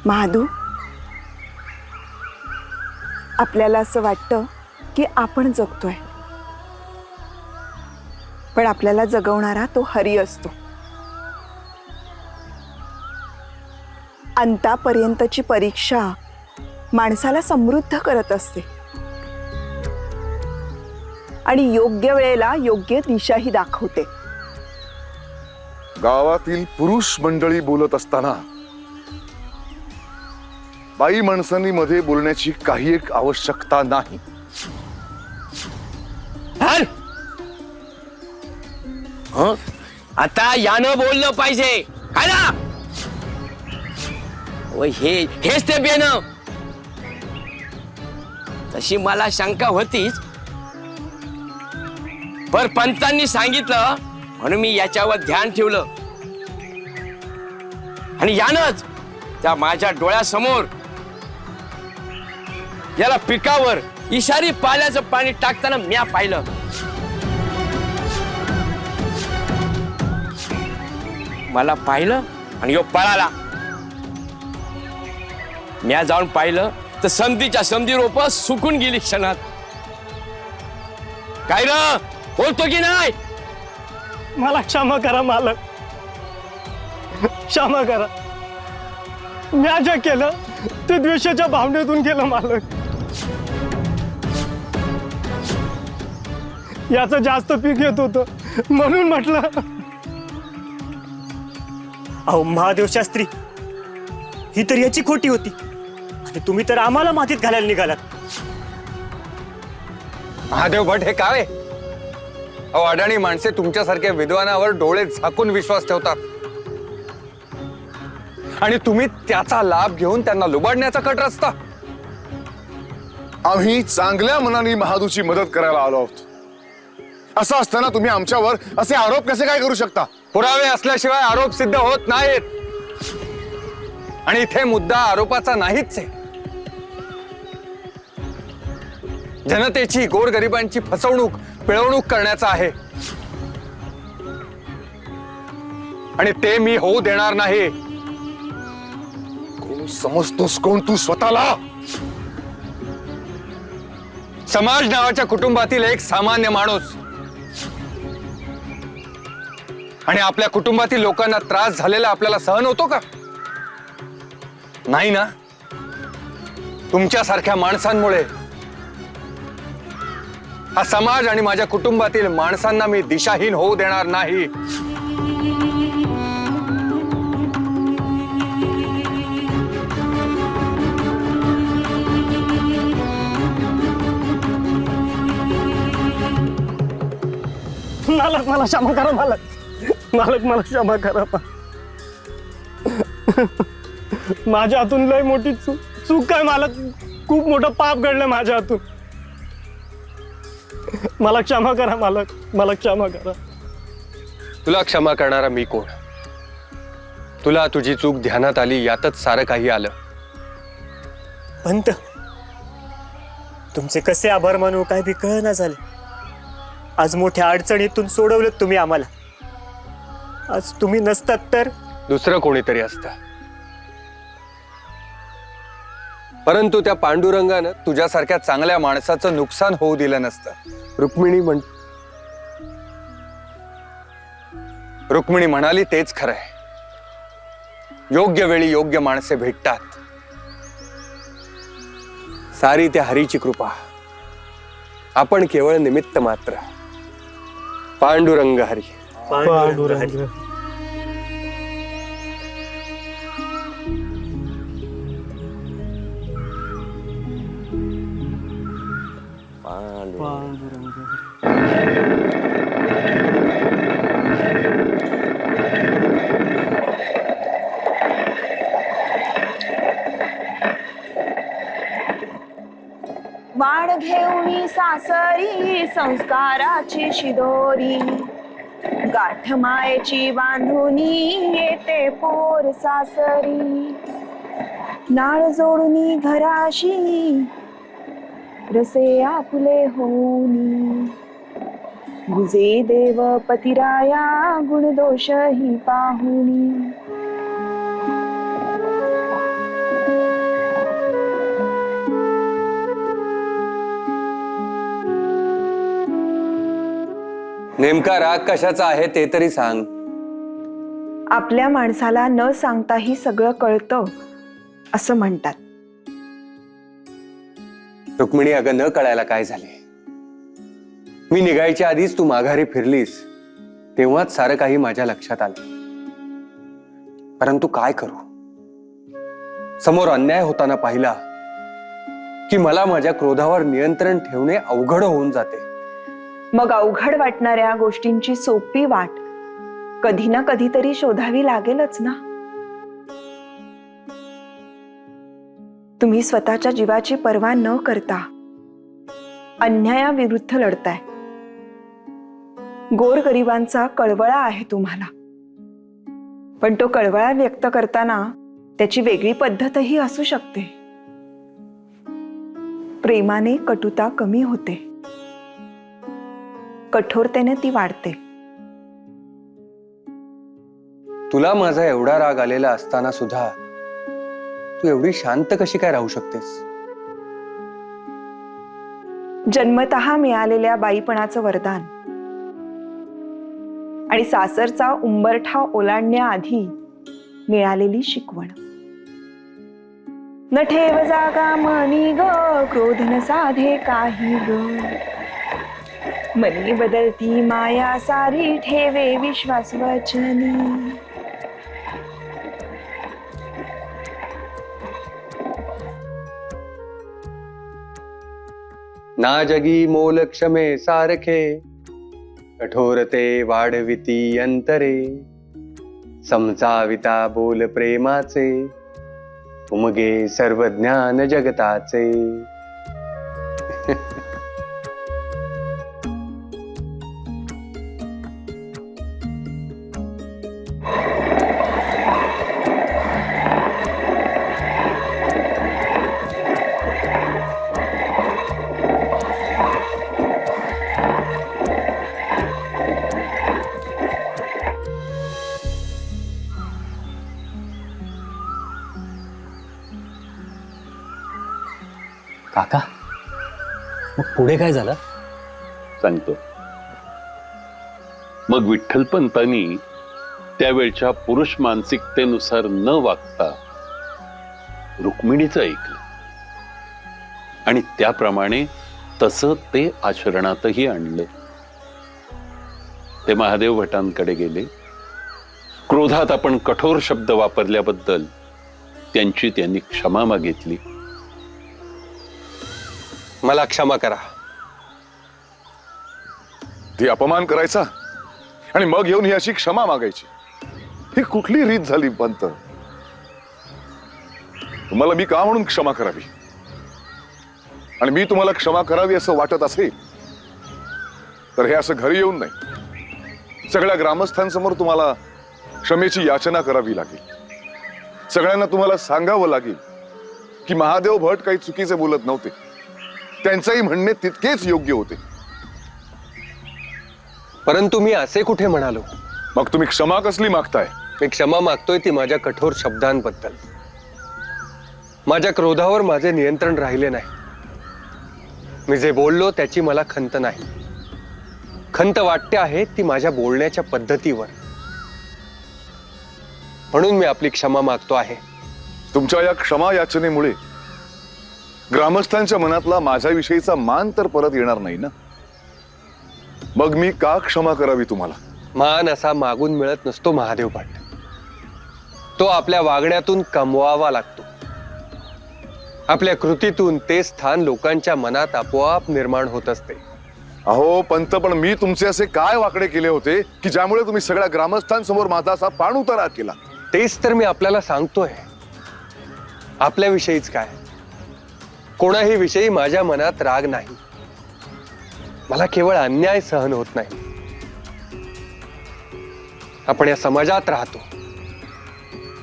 महादू, आपल्याला असं वाटतं की आपण जगतोय, पण आपल्याला जगवणारा तो हरी असतो. अंतापर्यंतची परीक्षा माणसाला समृद्ध करत असते आणि योग्य वेळेला योग्य दिशाही दाखवते. गावातील पुरुष मंडळी बोलत असताना बाई माणसांनी मध्ये बोलण्याची काही एक आवश्यकता नाही. आता यानं बोललं पाहिजे काय ना. हेच ते बेन. तशी मला शंका होतीच, पर पंतांनी सांगितलं म्हणून मी याच्यावर ध्यान ठेवलं. आणि यानंच त्या माझ्या डोळ्यासमोर याला पिकावर इशारी पाल्याचं पाणी टाकताना म्या पाहिलं. मला पाहिलं आणि यो पळाला. म्या जाऊन पाहिलं तर संधीच्या संधी रोप सुकून गेली क्षणात. काय र बोलतो की नाही? मला क्षमा करा मालक, क्षमा करा. म्या जे केलं ते द्वेषाच्या भावनेतून केलं मालक. याचं जास्त पीक येत होतं म्हणून म्हटलं. अहो महादेव शास्त्री, ही तर याची खोटी होती आणि तुम्ही तर आम्हाला मातीत घालायला निघालात. महादेव भट हे काय? अहो अडाणी माणसे तुमच्यासारख्या विद्वानावर डोळे झाकून विश्वास ठेवतात आणि तुम्ही त्याचा लाभ घेऊन त्यांना लुबाडण्याचा कट रचता. आम्ही चांगल्या मनाने महादूची मदत करायला आलो आहोत. असं असताना तुम्ही आमच्यावर असे आरोप कसे काय करू शकता? पुरावे असल्याशिवाय आरोप सिद्ध होत नाहीत. आणि इथे मुद्दा आरोपाचा नाहीच आहे. जनतेची, गोरगरिबांची फसवणूक, पिळवणूक करण्याचा आहे. आणि ते मी होऊ देणार नाही. कोण समजतोस कोण तू स्वतःला? समाज नावाच्या कुटुंबातील एक सामान्य माणूस. आणि आपल्या कुटुंबातील लोकांना त्रास झालेला आपल्याला सहन होतो का? नाही ना. तुमच्यासारख्या माणसांमुळे हा समाज आणि माझ्या कुटुंबातील माणसांना मी दिशाहीन होऊ देणार नाही. मालक मला क्षमा करा मालक. मालक मला क्षमा करा. माझ्या हातून लय मोठी चूक काय मालक. खूप मोठं पाप घडलं माझ्या हातून. मला क्षमा करा मालक, मला क्षमा करा. तुला क्षमा करणारा मी कोण? तुला तुझी चूक ध्यानात आली यातच सारं काही आलं. पंत, तुमचे कसे आभार मानू काय बी कळना झाले. आज मोठ्या अडचणीतून सोडवलं तुम्ही आम्हाला. आज तुम्ही नसतात तर दुसरं कोणीतरी असतं. परंतु त्या पांडुरंगानं तुझ्यासारख्या चांगल्या माणसाचं नुकसान होऊ दिलं नसतं. रुक्मिणी म्हणाली तेच खरंय. योग्य वेळी योग्य माणसे भेटतात. सारी त्या हरीची कृपा. आपण केवळ निमित्त मात्र. पांडुरंग हरी. पांडुरंग. वाण घेऊनी सासरी संस्काराची शिदोरी. गाठ मायेची बांधुनी येते पोर सासरी. नाळ जोडुनी घराशी रसे आपुले होनी. गुजे देव पतिराया गुणदोष ही पाहुनी. नेमका राग कशाचा आहे ते तरी सांग. आपल्या माणसाला न सांगताही सगळं कळतं असं म्हणतात. रुक्मिणी, अगं न कळायला काय झाले? मी निघायच्या आधीच तू माघारी फिरलीस तेव्हाच सारं काही माझ्या लक्षात आलं. परंतु काय करू, समोर अन्याय होताना पाहिला की मला माझ्या क्रोधावर नियंत्रण ठेवणे अवघड होऊन जाते. मग अवघड वाटणाऱ्या गोष्टींची सोपी वाट कधी ना कधीतरी शोधावी लागेलच ना. तुम्ही स्वतःच्या जीवाची पर्वा न करता अन्यायाविरुद्ध लढताय. गोरगरिबांचा कळवळा आहे तुम्हाला, पण तो कळवळा व्यक्त करताना त्याची वेगळी पद्धतही असू शकते. प्रेमाने कटुता कमी होते, कठोरतेने ती वाढते. तुला माझा एवढा राग आलेला असताना सुद्धा तू एवढी शांत कशी काय राहू शकतेस? जन्मतः मिळालेल्या बाईपणाचं वरदान आणि सासरचा उंबरठा ओलांडण्याआधी मिळालेली शिकवण. न ठेव जागा मनी ग, क्रोध न साधे काही ग, मनी बदलती माया सारी, ठेवे विश्वास वचनी. ना जगी मोल क्षमे सारखे, कठोरते वाढविती अंतरे, समजाविता बोल प्रेमाचे, उमगे सर्व ज्ञान जगताचे. काका, मग पुढे काय झालं? सांगतो. मग विठ्ठलपंतांनी त्यावेळच्या पुरुष मानसिकतेनुसार न वागता रुक्मिणीचं ऐकलं आणि त्याप्रमाणे तसं ते आचरणातही आणलं. ते महादेव भटांकडे गेले. क्रोधात आपण कठोर शब्द वापरल्याबद्दल त्यांची त्यांनी क्षमा मागितली. मला क्षमा करा. ती अपमान करायचा आणि मग येऊन ही अशी क्षमा मागायची, ही कुठली रीत झाली पंत? तुम्हाला मी का म्हणून क्षमा करावी? आणि मी तुम्हाला क्षमा करावी असं वाटत असेल तर हे असं घरी येऊन नाही, सगळ्या ग्रामस्थांसमोर तुम्हाला क्षमेची याचना करावी लागेल. सगळ्यांना तुम्हाला सांगावं लागेल की महादेव भट काही चुकीचे बोलत नव्हते, त्यांचंही म्हणणे तितकेच योग्य होते. परंतु मी असे कुठे म्हणालो? मग तुम्ही क्षमा कसली मागताय? मी क्षमा मागतोय ती माझ्या कठोर शब्दांबद्दल. माझ्या क्रोधावर माझे नियंत्रण राहिले नाही. मी जे बोललो त्याची मला खंत नाही. खंत वाटते आहे ती माझ्या बोलण्याच्या पद्धतीवर. म्हणून मी आपली क्षमा मागतो आहे. तुमच्या या क्षमा याचनेमुळे ग्रामस्थांच्या मनातला माझ्याविषयीचा मान तर परत येणार नाही ना. मग मी का क्षमा करावी तुम्हाला? मान असा मागून मिळत नसतो महादेव भट. तो आपल्या वागण्यातून कमवावा लागतो. आपल्या कृतीतून ते स्थान लोकांच्या मनात आपोआप निर्माण होत असते. अहो पंत, पण मी तुमचे असे काय वाकडे केले होते की ज्यामुळे तुम्ही सगळ्या ग्रामस्थांसमोर माझा असा पाणउतारा केला? तेच तर मी आपल्याला सांगतोय. आपल्याविषयीच काय, कोणाही विषयी माझ्या मनात राग नाही. मला केवळ अन्याय सहन होत नाही. आपण या समाजात राहतो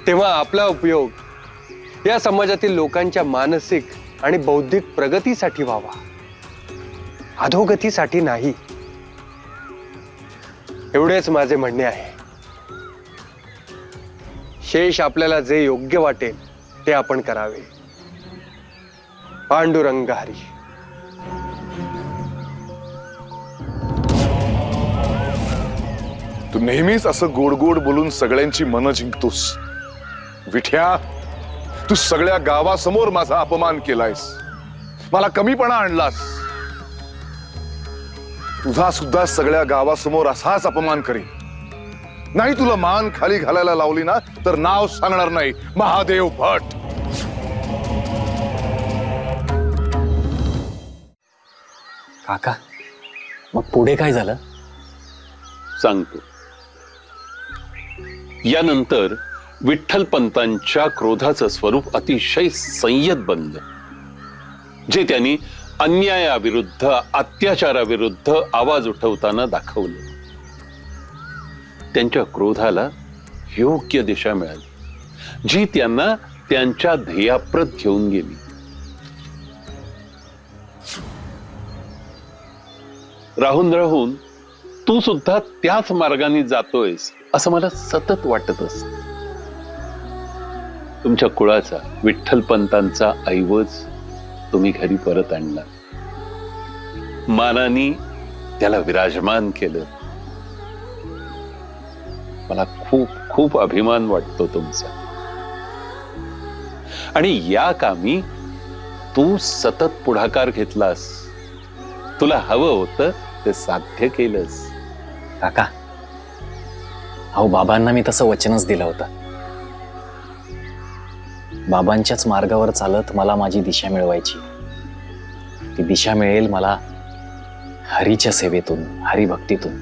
तेव्हा आपला उपयोग या समाजातील लोकांच्या मानसिक आणि बौद्धिक प्रगतीसाठी व्हावा, अधोगतीसाठी नाही. एवढेच माझे म्हणणे आहे. शेष आपल्याला जे योग्य वाटेल ते आपण करावे. पांडुरंग हरी. तू नेहमीच असं गोड गोड बोलून सगळ्यांची मनं जिंकतोस. विठ्या, तू सगळ्या गावासमोर माझा अपमान केलायस, मला कमीपणा आणलास. तुझा सुद्धा सगळ्या गावासमोर असाच अपमान करीन. नाही तुला मान खाली घालायला लावली ना तर नाव सांगणार नाही, महादेव भट. काका, मग पुढे काय झालं? सांगतो. यानंतर विठ्ठलपंतांच्या क्रोधाचं स्वरूप अतिशय संयत बनलं, जे त्यांनी अन्यायाविरुद्ध, अत्याचाराविरुद्ध आवाज उठवताना दाखवलं. त्यांच्या क्रोधाला योग्य दिशा मिळाली, जी त्यांना त्यांच्या ध्येयाप्रत घेऊन गेली. राहून राहून तू सुद्धा त्याच मार्गाने जातोयस असं मला सतत वाटत असत. तुमच्या कुळाचा, विठ्ठलपंतांचा ऐवज तुम्ही घरी परत आणला, मानाने त्याला विराजमान केलं. मला खूप खूप अभिमान वाटतो तुमचा. आणि या कामी तू सतत पुढाकार घेतलास. तुला हवं होतं ते साध्य केलंस. काका, अहो बाबांना मी तसं वचनच दिलं होतं. बाबांच्याच मार्गावर चालत मला माझी दिशा मिळवायची. ती दिशा मिळेल मला हरीच्या सेवेतून, हरिभक्तीतून.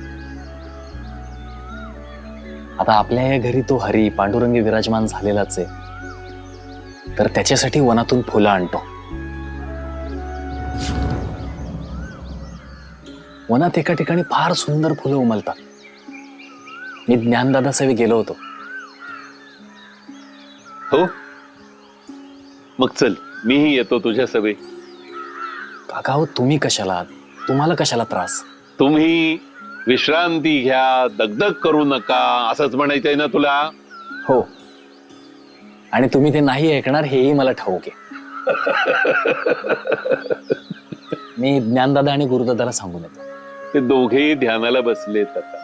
आता आपल्या या घरी तो हरी पांडुरंगी विराजमान झालेलाच आहे, तर त्याच्यासाठी वनातून फुलं आणतो. वनात एका ठिकाणी फार सुंदर फुलं उमलतात. मी ज्ञानदादा सेवे गेलो होतो. हो, मग चल, मीही येतो तुझ्या सवे. काका हो, तुम्ही कशाला, तुम्हाला कशाला त्रास? तुम्ही विश्रांती घ्या, दगदग करू नका, असंच म्हणायचंय ना तुला? हो, आणि तुम्ही ते नाही ऐकणार हेही मला ठाऊक आहे. मी ज्ञानदादा आणि गुरुदादाला सांगून येतो. ते दोघेही ध्यानाला बसलेत आता,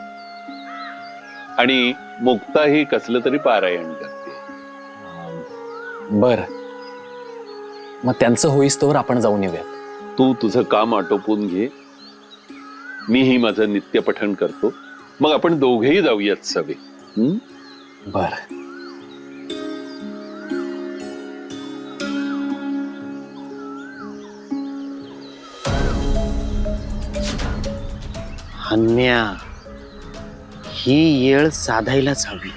आणि मुक्ताही कसलं तरी पारायण करते. बर, मग त्यांचं होईस्तोवर आपण जाऊन येऊयात. तू तुझं काम आटोपून घे, मीही माझं नित्यपठण करतो, मग आपण दोघेही जाऊयात सवे. बर. अन्या, ही येळ साधायलाच हवी.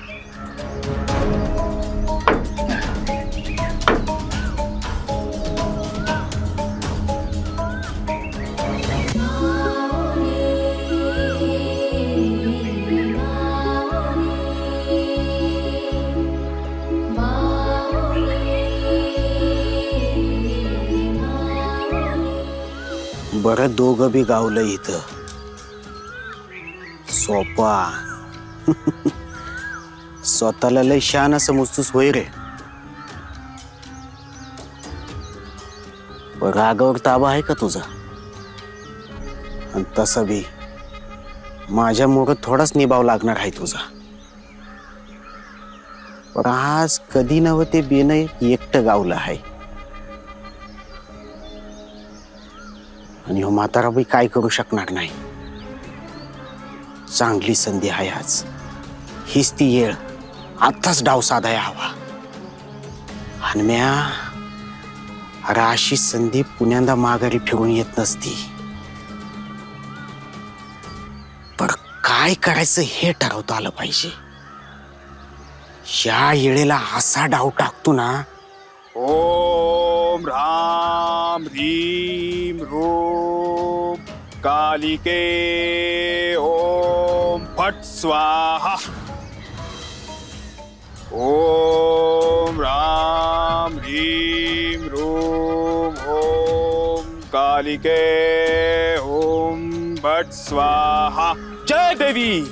बरं, दोघं बी गावलं इथं. सोपा. स्वतःला लय शान समजतोस होय रे. रागावर ताबा आहे का तुझा? आणि तसं बी माझ्या मोर थोडाच निभाव लागणार आहे तुझा. पण आज कधी नव्ह ते बेन एकटं गावलं आहे, आणि हो म्हातारा बी काय करू शकणार नाही. चांगली संधी आहे आज, हीच ती येळ. आताच डाव साधाया हवा. हनम्या, अरे अशी संधी पुण्यांदा माघारी फिरून येत नसती. पण काय करायचं हे ठरवता आलं पाहिजे. या येळेला असा डाव टाकतो ना. ओम राम ह्रीम रोम कालिके ओम फट स्वाहा. ओम राम ह्रीम रोम ओम कालिके ओम भट स्वाहा. जय देवी.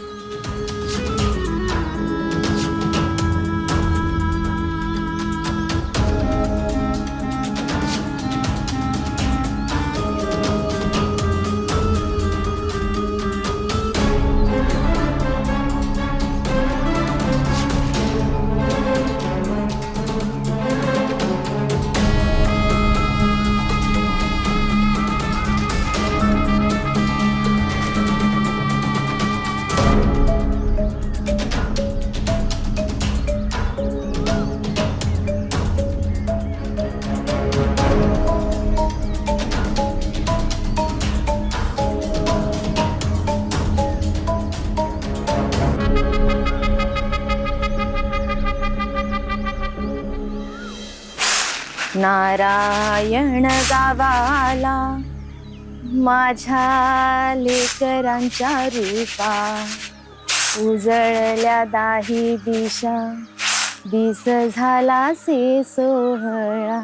नारायण गावाला माझ्या लेकरांच्या रूपा उजळल्या दाही दिशा दिस झाला से सोहळा.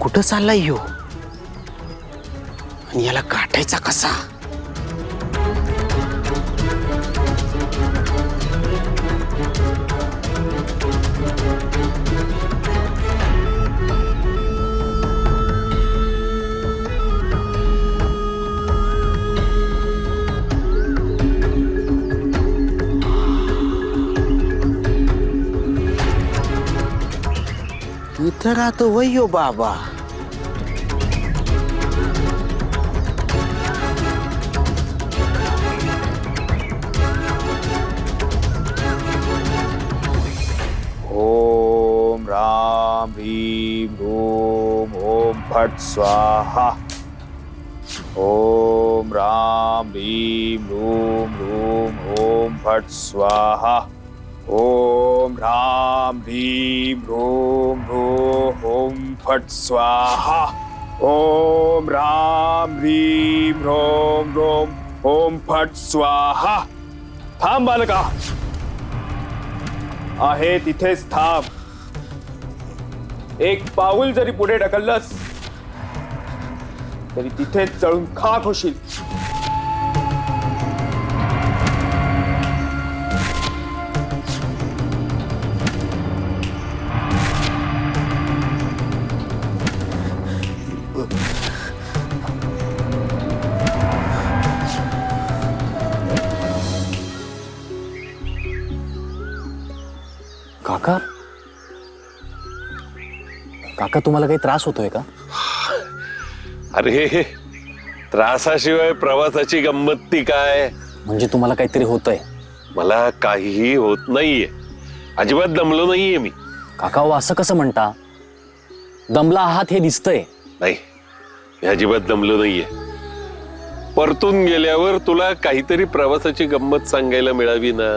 कुठं चाललाय ह्यो आणि याला गाठायचा कसा? इथं राहतो वय बाबा. ओम राम ह्रीं ह्रूं ओम फट स्वाहा. ओम राम ह्रीं ह्रूं ओम फट स्वाहा. ओम राम ह्रीं ह्रूं ओम फट स्वाहा. ओम राम ह्रीं ह्रूं ओम फट स्वाहा. थांब बालका, आहे तिथेच थांब. एक पाऊल जरी पुढे ढकललंस तरी तिथेच जळून खाक होशील. काका काका तुम्हाला काही त्रास होतोय का? अरे त्रासाशिवाय प्रवासाची गंमत ती काय? म्हणजे तुम्हाला काहीतरी होतंय? मला काहीही होत नाहीये, अजिबात दमलो नाहीये मी. काका हो असं कसं म्हणता? दमला आहात हे दिसतंय. नाही, मी अजिबात दमलो नाहीये. परतून गेल्यावर तुला काहीतरी प्रवासाची गंमत सांगायला मिळावी ना.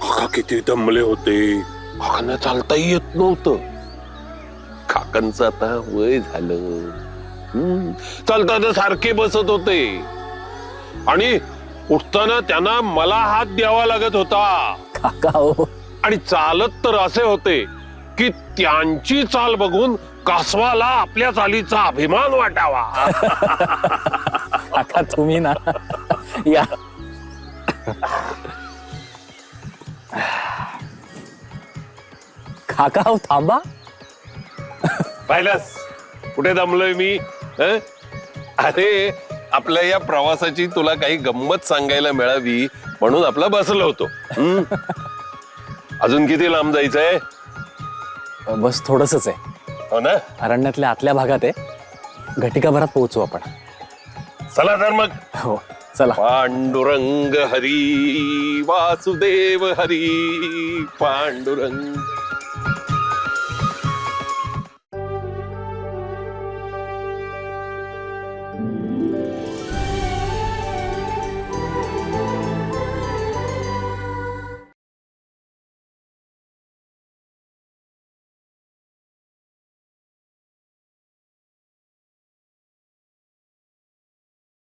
काका किती दमले होते, काकांना चालताही येत नव्हतं. काकांचं आता वय झालं, चालताना सारखे बसत होते आणि उठताना त्यांना मला हात द्यावा लागत होता. काका हो, आणि चालत तर असे होते की त्यांची चाल बघून कासवाला आपल्या चालीचा अभिमान वाटावा. काका तुम्ही ना या. काका हो थांबा. पाहिलंस कुठे दमलोय मी? हं? अरे आपल्या या प्रवासाची तुला काही गंमत सांगायला मिळावी म्हणून आपला बसलो होतो. अजून किती लांब जायचंय? बस थोडंसच आहे. हो ना? अरण्यातल्या आतल्या भागात आहे. घटिकाभरात पोहोचू आपण. चला तर मग. हो चला. पांडुरंग हरी वासुदेव हरी पांडुरंग.